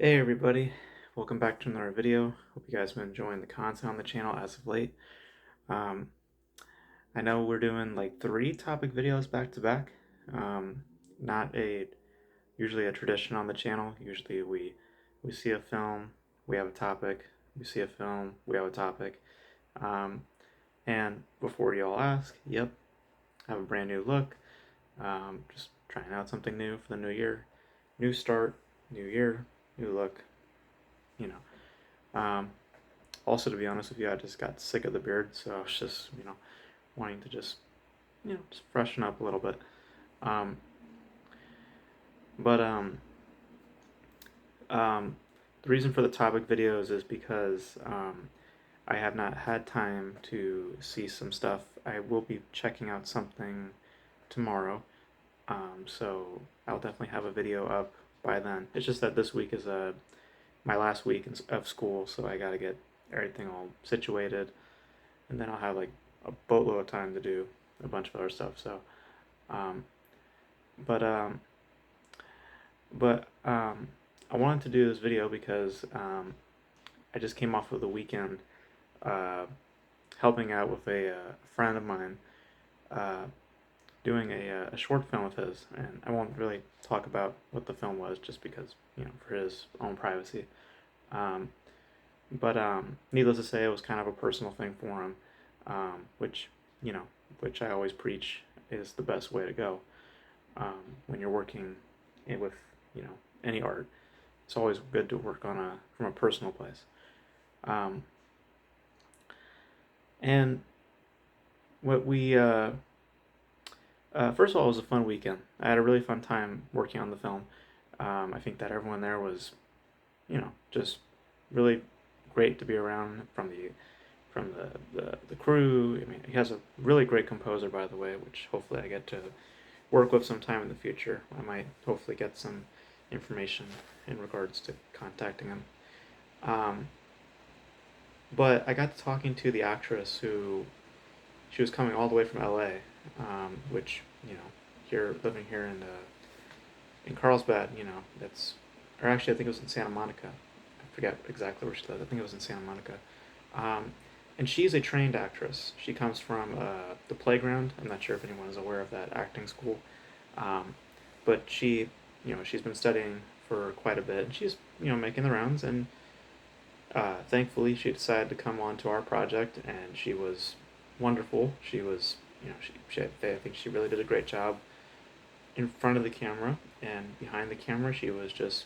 Hey everybody, welcome back to another video. Hope you guys have been enjoying the content on the channel as of late. Um, I know we're doing like 3 topic videos back to back. Not usually a tradition on the channel. Usually we see a film, we have a topic. We see a film, we have a topic. Um, and before you all ask, yep, I have a brand new look. Just trying out something new for the new year. New start, new year, new look, you know. Also, to be honest with you, I just got sick of the beard, so I was just, wanting to just freshen up a little bit. Um, but the reason for the topic videos is because I have not had time to see some stuff. I will be checking out something tomorrow, so I'll definitely have a video up by then. It's just that this week is my last week of school, so I gotta get everything all situated, and then I'll have like a boatload of time to do a bunch of other stuff. So, um, but um, but I wanted to do this video because I just came off of the weekend uh, helping out with a friend of mine uh, doing a short film of his, and I won't really talk about what the film was just because for his own privacy. Um, but needless to say, it was kind of a personal thing for him, which you know, which I always preach is the best way to go when you're working with any art. It's always good to work on from a personal place. Um, and what we first of all, it was a fun weekend. I had a really fun time working on the film. I think that everyone there was, just really great to be around from the crew. I mean, he has a really great composer, by the way, which hopefully I get to work with sometime in the future. I might hopefully get some information in regards to contacting him. Um, but I got to talking to the actress who she was coming all the way from LA, which here living here in Carlsbad, that's or actually I think it was in Santa Monica. I forget exactly where she lived. I think it was in Santa Monica. Um, and she's a trained actress. She comes from the Playground. I'm not sure if anyone is aware of that acting school, um, but she's been studying for quite a bit, and she's making the rounds. And thankfully, she decided to come on to our project, and she was wonderful. She was, I think she really did a great job in front of the camera, and behind the camera, she was just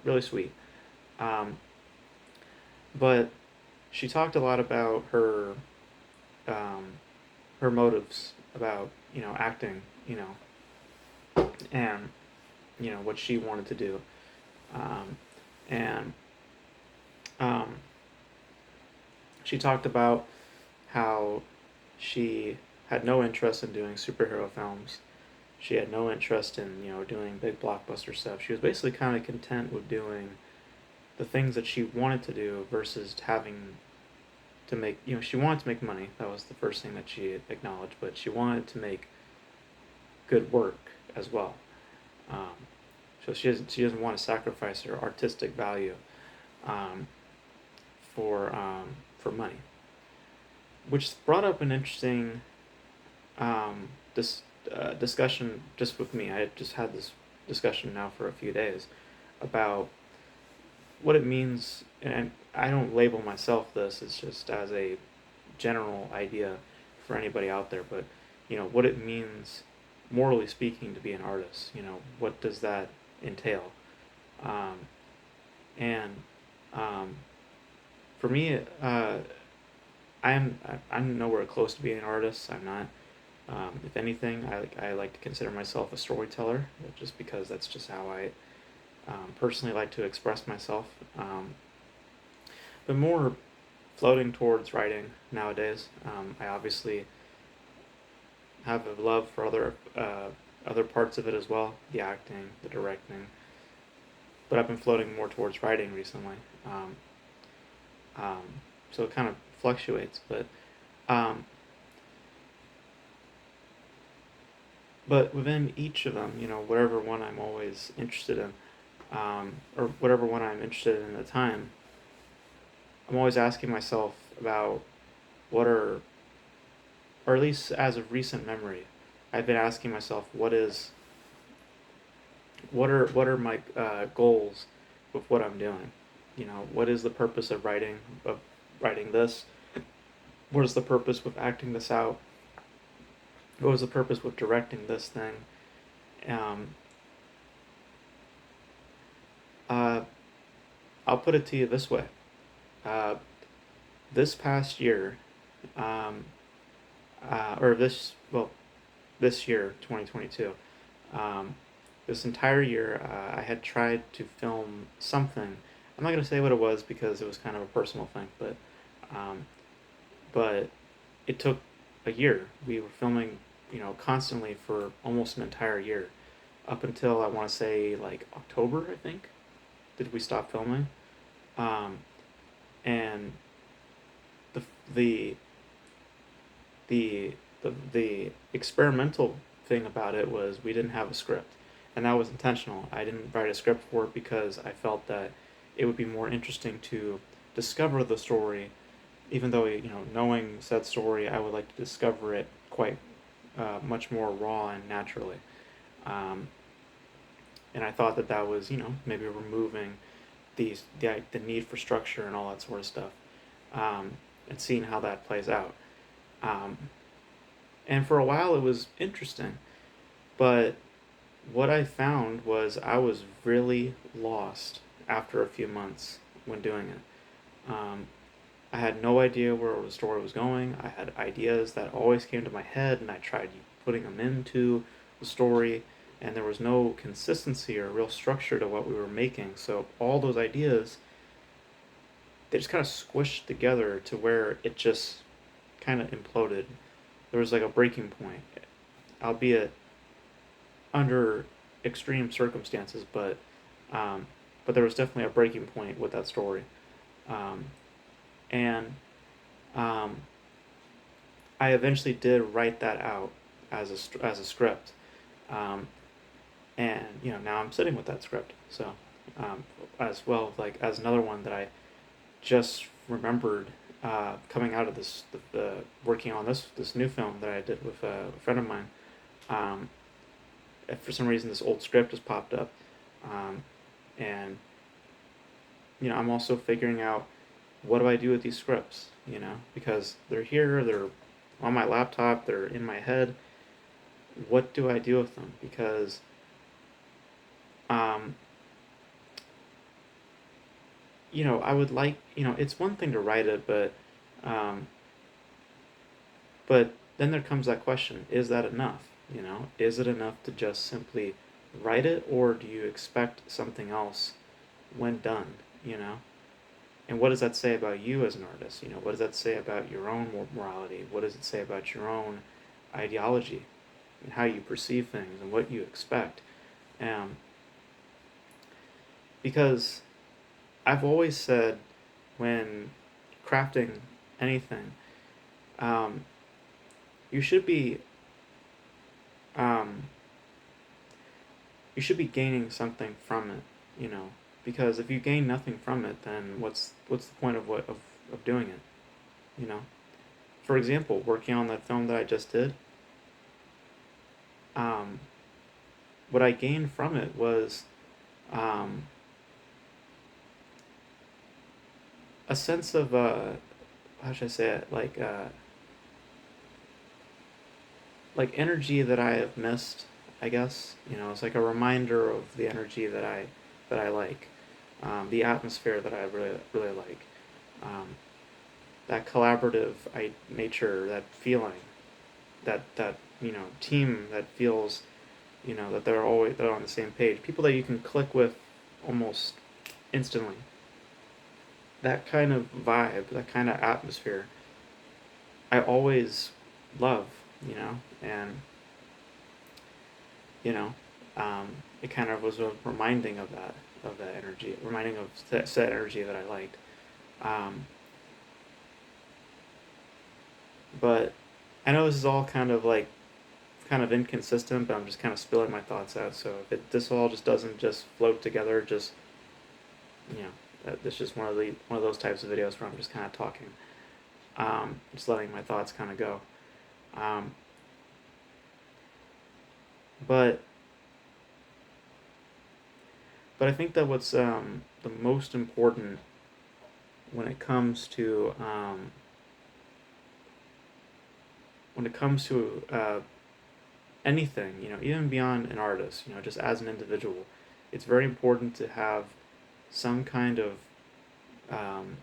really sweet. Um, but she talked a lot about um, her motives about acting, and what she wanted to do, um, and um, she talked about how she had no interest in doing superhero films. She had no interest in doing big blockbuster stuff. She was basically kind of content with doing the things that she wanted to do versus having to make she wanted to make money. That was the first thing that she acknowledged, but she wanted to make good work as well. Um, so she doesn't want to sacrifice her artistic value um, for money, which brought up an interesting this discussion just with me. I had just had this discussion now for a few days about what it means, and I don't label myself this. It's just as a general idea for anybody out there. But what it means, morally speaking, to be an artist. What does that entail? Um, and for me, I'm nowhere close to being an artist. I'm not. If anything, I like to consider myself a storyteller, just because that's just how I personally like to express myself. But more floating towards writing nowadays. I obviously have a love for other parts of it as well, the acting, the directing. But I've been floating more towards writing recently. Um, so it kind of fluctuates, um, but within each of them, whatever one I'm always interested in, or whatever one I'm interested in at the time, I'm always asking myself about what are, or at least as of recent memory, I've been asking myself what are my goals with what I'm doing. What is the purpose of writing this? What is the purpose with acting this out? What was the purpose with directing this thing? Um, uh, I'll put it to you this way. Uh, this past year, um, or this year, 2022, um, this entire year, I had tried to film something. I'm not gonna say what it was because it was kind of a personal thing, um, but it took a year. We were filming, constantly for almost an entire year, up until I want to say like October, I think. Did we stop filming? Um, and the the the the experimental thing about it was we didn't have a script, and that was intentional. I didn't write a script for it because I felt that it would be more interesting to discover the story, even though knowing said story, I would like to discover it quite much more raw and naturally. Um, and I thought that was maybe removing the need for structure and all that sort of stuff, and seeing how that plays out. Um, and for a while, it was interesting, but what I found was I was really lost after a few months when doing it. I had no idea where the story was going. I had ideas that always came to my head, and I tried putting them into the story, and there was no consistency or real structure to what we were making. So all those ideas, they just kind of squished together to where it just kind of imploded. There was like a breaking point, albeit under extreme circumstances, um, but there was definitely a breaking point with that story, um, and um, I eventually did write that out as a script, um, and now I'm sitting with that script. So, as well, like as another one that I just remembered, coming out of the working on this new film that I did with a friend of mine. Um, if for some reason this old script has popped up, um, and I'm also figuring out what do I do with these scripts, because they're here, they're on my laptop, they're in my head. What do I do with them? Because um, I would like, it's one thing to write it, um, but then there comes that question: is that enough? Is it enough to just simply write it, or do you expect something else when done? You know, and what does that say about you as an artist? What does that say about your own morality? What does it say about your own ideology and how you perceive things and what you expect? Um, because I've always said when crafting anything, um, you should be um, you should be gaining something from it, you know. Because if you gain nothing from it, then what's the point of doing it, you know? For example, working on that film that I just did, um, what I gained from it was um, a sense of how should I say it, like energy that I have missed. I guess it's like a reminder of the energy that I like, the atmosphere that I really really like, um, that collaborative nature, that feeling, that team that feels that they're on the same page. People that you can click with almost instantly. That kind of vibe, that kind of atmosphere, I always love, and you know, it kind of was a reminding of that energy, reminding of that energy that I liked. Um, but I know this is all kind of like kind of inconsistent, but I'm just kind of spilling my thoughts out. So if this all just doesn't just float together, just you know, it's just one of those types of videos where I'm just kind of talking, just letting my thoughts kind of go. Um, but I think that what's the most important when it comes to anything, even beyond an artist, just as an individual, it's very important to have some kind of um,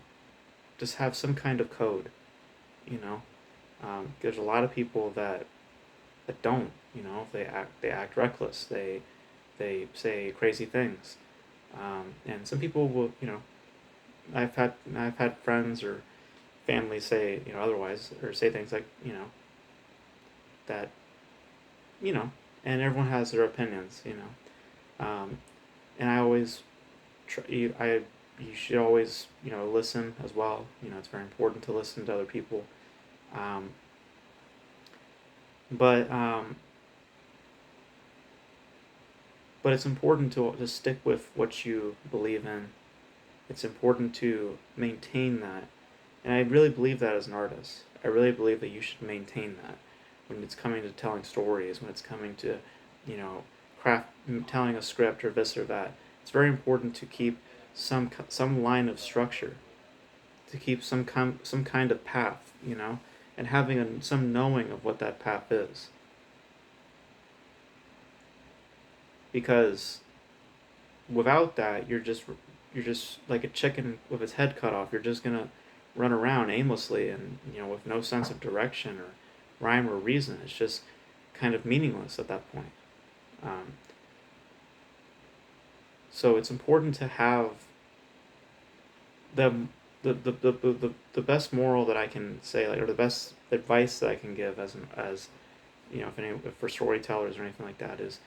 just have some kind of code. You know, there's a lot of people that don't. They act reckless. They say crazy things, and some people will. I've had friends or family say otherwise, or say things like that you know, and everyone has their opinions. And I always try. You should always listen as well. It's very important to listen to other people. Um, but but it's important to stick with what you believe in. It's important to maintain that, and I really believe that as an artist. I really believe that you should maintain that when it's coming to telling stories, when it's coming to, you know, craft telling a script or this or that. It's very important to keep some line of structure, to keep some kind of path, and having some knowing of what that path is. Because without that, you're just like a chicken with its head cut off. You're just gonna run around aimlessly and with no sense of direction or rhyme or reason. It's just kind of meaningless at that point. Um, so it's important to have the the best moral that I can say, like, or the best advice that I can give as if for storytellers or anything like that, is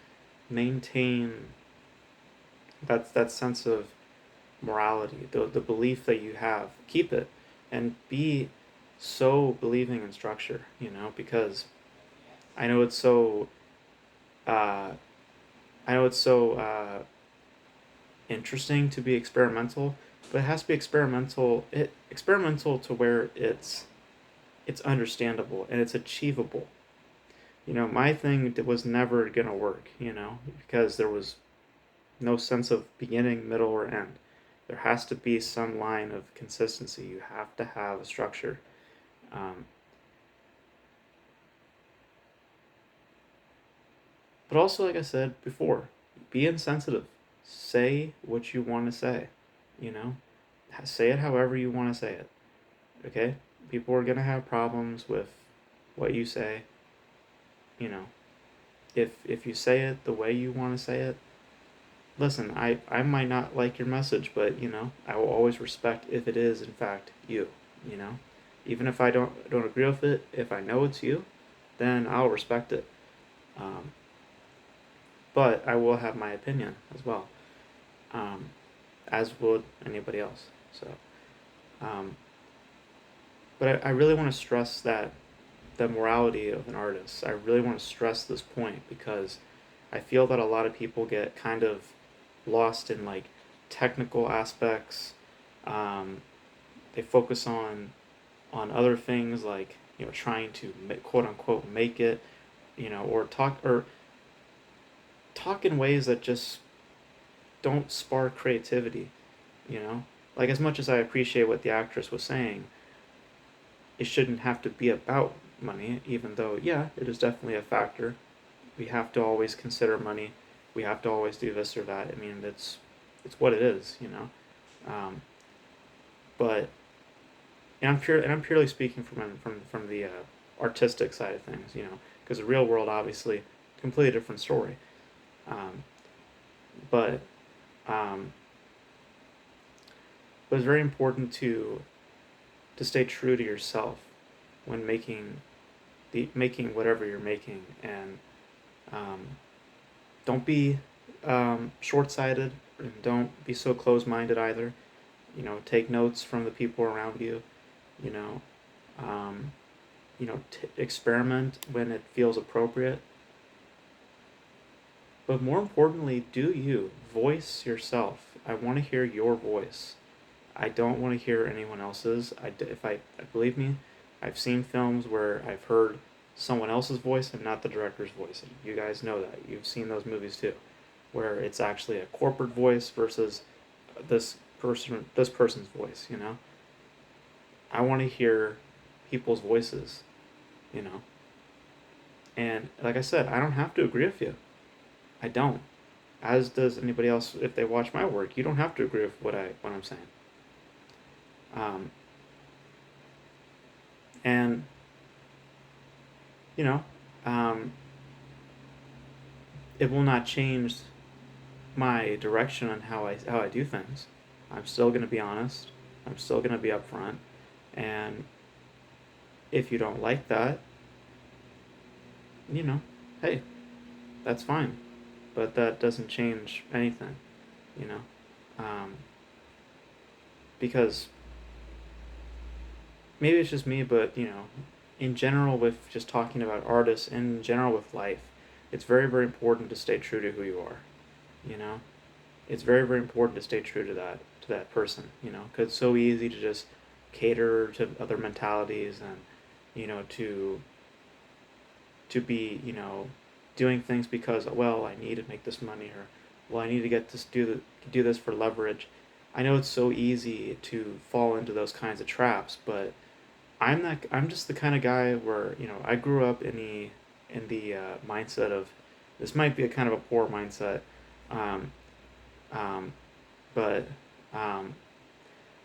maintain that sense of morality, the belief that you have. Keep it, and be so believing in structure, because I know it's so uh, I know it's so interesting to be experimental, but it has to be experimental to where it's understandable and it's achievable. My thing was never gonna work, because there was no sense of beginning, middle, or end. There has to be some line of consistency. You have to have a structure. Um, but also, like I said before, be insensitive. Say what you want to say. You know, say it however you want to say it. Okay? People are gonna have problems with what you say. You know, if you say it the way you want to say it, listen, I might not like your message, but I will always respect if it is in fact you. You know, even if I don't agree with it, if I know it's you, then I'll respect it. Um, but I will have my opinion as well, um, as would anybody else. So, um, but I really want to stress that the morality of an artist. I really want to stress this point because I feel that a lot of people get kind of lost in like technical aspects. Um, they focus on other things like trying to quote unquote make it, or talk in ways that just don't spark creativity. You know, like, as much as I appreciate what the actress was saying, it shouldn't have to be about money. Even though, yeah, it is definitely a factor. We have to always consider money. We have to always do this or that. I mean, it's what it is. Um, but I'm purely speaking from the artistic side of things. Because the real world, obviously, completely different story. Um, but um, but it's very important to stay true to yourself when making whatever you're making, and um, don't be short-sighted, and don't be so close-minded either. Take notes from the people around you. You know, um, experiment when it feels appropriate. But more importantly, do you voice yourself? I want to hear your voice. I don't want to hear anyone else's. If I believe me, I've seen films where I've heard someone else's voice and not the director's voice. You guys know that. You've seen those movies too, where it's actually a corporate voice versus this person's voice. I want to hear people's voices. You know, and like I said, I don't have to agree with you. I don't. As does anybody else if they watch my work. You don't have to agree with what I'm saying. Um, and you know, um, it will not change my direction on how I do things. I'm still gonna be honest. I'm still gonna be upfront. And if you don't like that, you know, hey, that's fine. But that doesn't change anything. You know, um, because maybe it's just me, but in general, with just talking about artists, in general with life, it's very, very important to stay true to who you are. You know, it's very, very important to stay true to that person. Because it's so easy to just cater to other mentalities and to be doing things because, well, I need to make this money, or well, I need to get this do this for leverage. I know it's so easy to fall into those kinds of traps, but I'm just the kind of guy where I grew up in the mindset of, this might be a kind of a poor mindset, um, um, but um,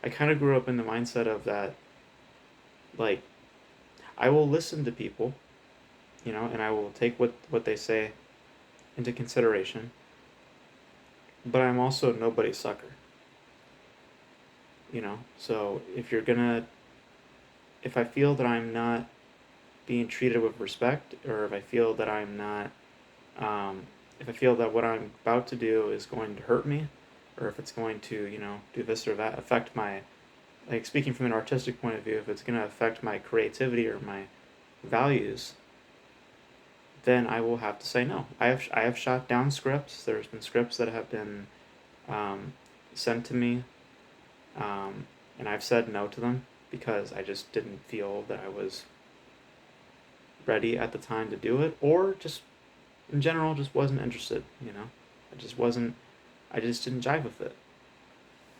I kind of grew up in the mindset of that, like, I will listen to people, and I will take what they say into consideration, but I'm also nobody's sucker. So if I feel that I'm not being treated with respect, or if I feel that I'm not, if I feel that what I'm about to do is going to hurt me, or if it's going to, do this or that, affect my, like, speaking from an artistic point of view, if it's going to affect my creativity or my values, then I will have to say no. I have shot down scripts. There's been scripts that have been um, sent to me, and I've said no to them because I just didn't feel that I was ready at the time to do it, or just in general just wasn't interested. I just wasn't. I just didn't jive with it.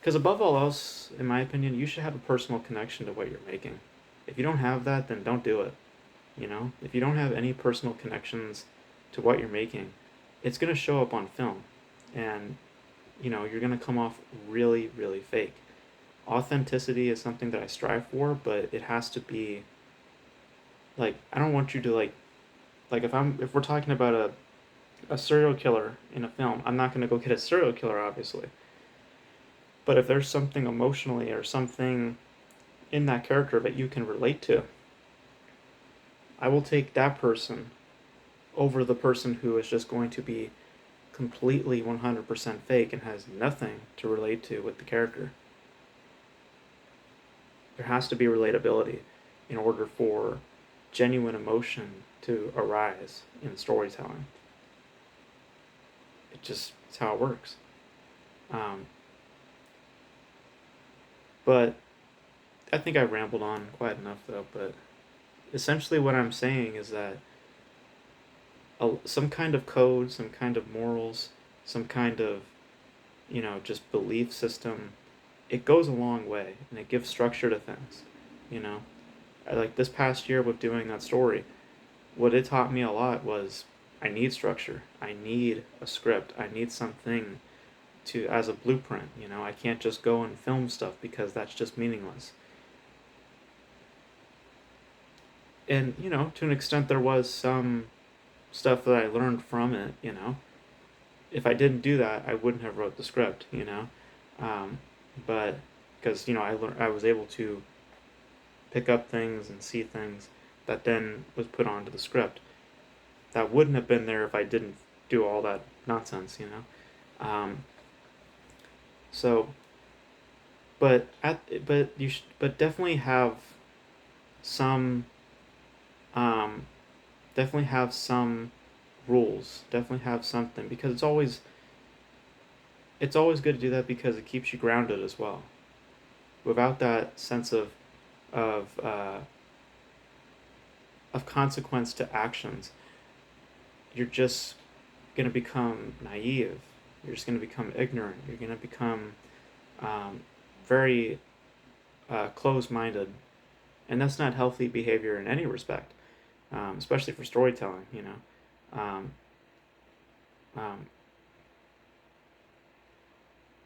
Because above all else, in my opinion, you should have a personal connection to what you're making. If you don't have that, then don't do it. If you don't have any personal connections to what you're making, it's going to show up on film. And, you're going to come off really, really fake. Authenticity is something that I strive for, but it has to be, like, I don't want you to, like if we're talking about a serial killer in a film, I'm not going to go get a serial killer, obviously. But if there's something emotionally or something in that character that you can relate to, I will take that person over the person who is just going to be completely 100% fake and has nothing to relate to with the character. There has to be relatability in order for genuine emotion to arise in storytelling. It's how it works. Um, but I think I rambled on quite enough, though. But essentially, what I'm saying is that some kind of code, some kind of morals, some kind of just belief system, it goes a long way, and it gives structure to things. You know, like this past year with doing that story, what it taught me a lot was I need structure. I need a script. I need something to as a blueprint. I can't just go and film stuff because that's just meaningless. And to an extent, there was some stuff that I learned from it. If I didn't do that, I wouldn't have wrote the script. Um, but because I was able to pick up things and see things that then was put onto the script that wouldn't have been there if I didn't do all that nonsense. Um, so, but definitely have some, um, definitely have some rules. Definitely have something, because it's always good to do that, because it keeps you grounded as well. Without that sense of uh, of consequence to actions, you're just going to become naive. You're just going to become ignorant. You're going to become very closed-minded, and that's not healthy behavior in any respect, especially for storytelling. Um, um,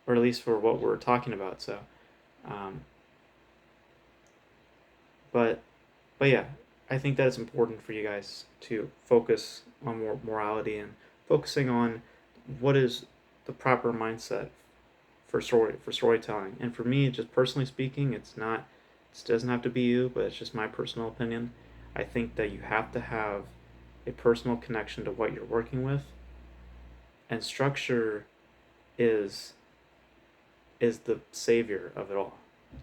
or at least for what we're talking about. So, um, but but yeah, I think that it's important for you guys to focus on more morality and focusing on what is the proper mindset for storytelling. And for me, just personally speaking, it's not it doesn't have to be you, but it's just my personal opinion. I think that you have to have a personal connection to what you're working with, and structure is is the savior of it all.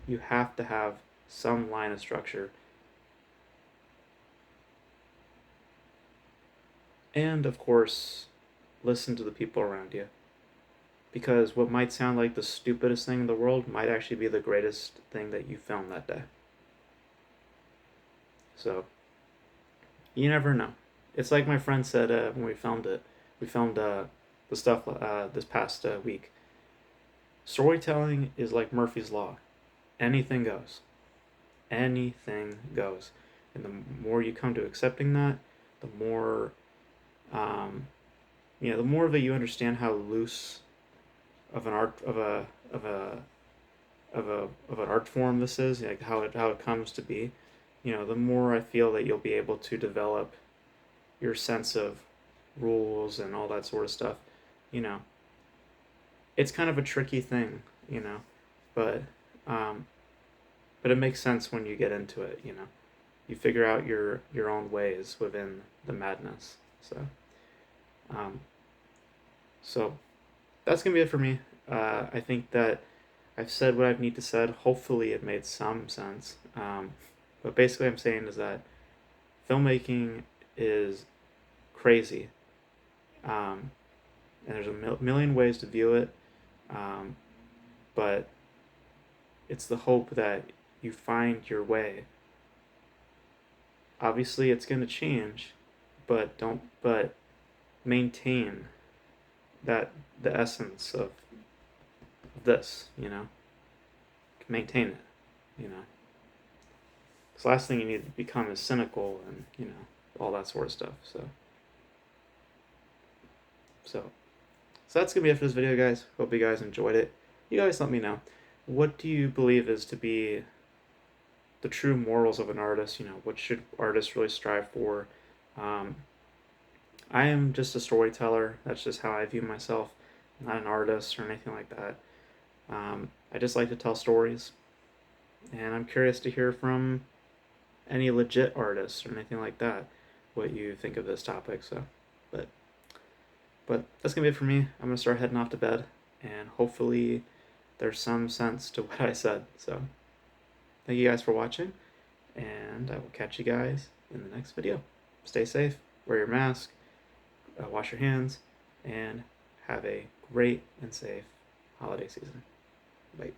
You have to have some line of structure, and of course, listen to the people around you, because what might sound like the stupidest thing in the world might actually be the greatest thing that you filmed that day. So you never know. It's like my friend said when we filmed it. We filmed the stuff this past week. Storytelling is like Murphy's Law. Anything goes. Anything goes. And the more you come to accepting that, the more, um, the more that you understand how loose of an art of a of an art form this is, like how it comes to be. The more I feel that you'll be able to develop your sense of rules and all that sort of stuff. You know, it's kind of a tricky thing, but um, but it makes sense when you get into it. You figure out your own ways within the madness. Um, so that's gonna be it for me. I think that I've said what I need to said. Hopefully, it made some sense. But basically, I'm saying is that filmmaking is crazy, and there's a million ways to view it. Um, but it's the hope that you find your way. Obviously, it's going to change, but maintain that the essence of this. Maintain it. You know, because the last thing you need to become is cynical and all that sort of stuff. So so that's gonna be it for this video, guys. Hope you guys enjoyed it. You guys let me know. What do you believe is to be the true morals of an artist? What should artists really strive for? Um, I am just a storyteller. That's just how I view myself. I'm not an artist or anything like that. I just like to tell stories, and I'm curious to hear from any legit artists or anything like that what you think of this topic. But but that's gonna be it for me. I'm gonna start heading off to bed, and hopefully there's some sense to what I said. So thank you guys for watching, and I will catch you guys in the next video. Stay safe, wear your mask, wash your hands, and have a great and safe holiday season. Bye.